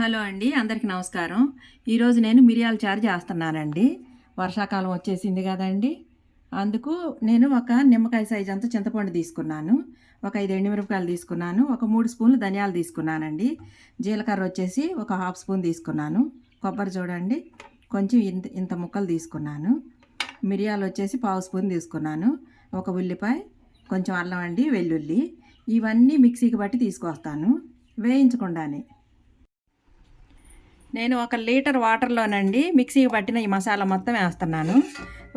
Hello అండి, అందరికీ నమస్కారం. ఈరోజు నేను మిరియాల చారు చేస్తున్నానండి. వర్షాకాలం వచ్చేసింది కదండి. అందుకు నేను ఒక నిమ్మకాయ సైజ్ అంత చింతపండు తీసుకున్నాను, ఒక 5 ఎండుమిరపకాయలు తీసుకున్నాను, ఒక 3 స్పూన్లు ధనియాలు తీసుకున్నానండి, జీలకర్ర వచ్చేసి ఒక హాఫ్ స్పూన్ తీసుకున్నాను, కొబ్బరి చూడండి కొంచెం ఇంత ఇంత ముక్కలు తీసుకున్నాను, మిరియాలు వచ్చేసి పావు స్పూన్ తీసుకున్నాను, ఒక ఉల్లిపాయ, కొంచెం అల్లం అండి, వెల్లుల్లి. ఇవన్నీ మిక్సీకి బట్టి తీసుకొస్తాను వేయించకుండానే. నేను 1 లీటర్ వాటర్లోనండి మిక్సీకి పట్టిన ఈ మసాలా మొత్తం వేస్తున్నాను.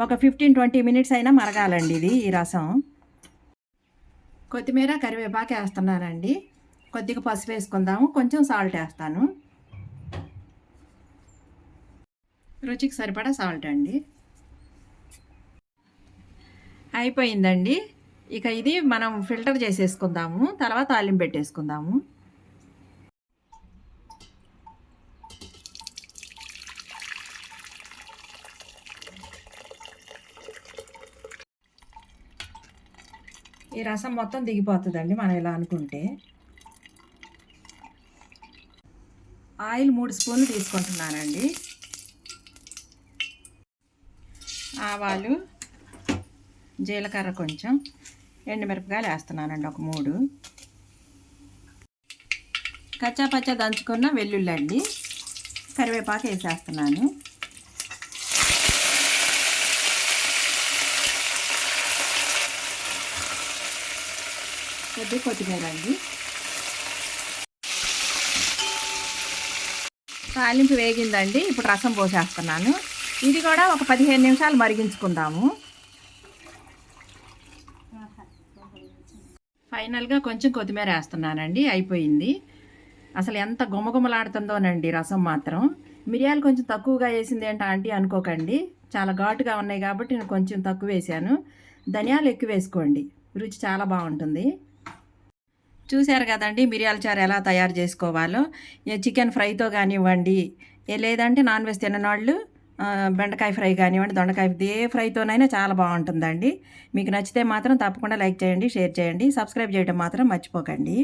ఒక 15-20 మినిట్స్ అయినా మరగాలండి ఈ రసం. కొత్తిమీర, కరివేపాకు వేస్తున్నానండి. కొద్దిగా పసుపు వేసుకుందాము, కొంచెం సాల్ట్ వేస్తాను, రుచికి సరిపడా సాల్ట్ అండి. అయిపోయిందండి. ఇక ఇది మనం ఫిల్టర్ చేసేసుకుందాము, తర్వాత తాలింపు పెట్టేసుకుందాము. ఈ రసం మొత్తం దిగిపోతుందండి మనం ఇలా అనుకుంటే. ఆయిల్ 3 స్పూన్లు తీసుకుంటున్నానండి. ఆవాలు, జీలకర్ర కొంచెం, ఎండుమిరపకాయలు వేస్తున్నానండి ఒక 3, కచ్చాపచ్చా దంచుకున్న వెల్లుల్లి అండి, కరివేపాకు వేసేస్తున్నాను, కొద్దిగా కొత్తిమీర అండి. తాలింపు వేగిందండి, ఇప్పుడు రసం పోసేస్తున్నాను. ఇది కూడా ఒక 15 నిమిషాలు మరిగించుకుందాము. ఫైనల్గా కొంచెం కొత్తిమీర వేస్తున్నానండి. అయిపోయింది. అసలు ఎంత గుమగుమలాడుతుందోనండి రసం మాత్రం. మిరియాలు కొంచెం తక్కువగా వేసింది ఏంటా ఆంటీ అనుకోకండి, చాలా ఘాటుగా ఉన్నాయి కాబట్టి నేను కొంచెం తక్కువ వేసాను. ధనియాలు ఎక్కువ వేసుకోండి, రుచి చాలా బాగుంటుంది. చూశారు కదండి మిరియాల చారు ఎలా తయారు చేసుకోవాలో. చికెన్ ఫ్రైతో కానివ్వండి, లేదంటే నాన్ వెజ్ తిననాళ్ళు బెండకాయ ఫ్రై కానివ్వండి, దొండకాయ, ఏ ఫ్రైతోనైనా చాలా బాగుంటుందండి. మీకు నచ్చితే మాత్రం తప్పకుండా లైక్ చేయండి, షేర్ చేయండి, సబ్స్క్రైబ్ చేయడం మాత్రం మర్చిపోకండి.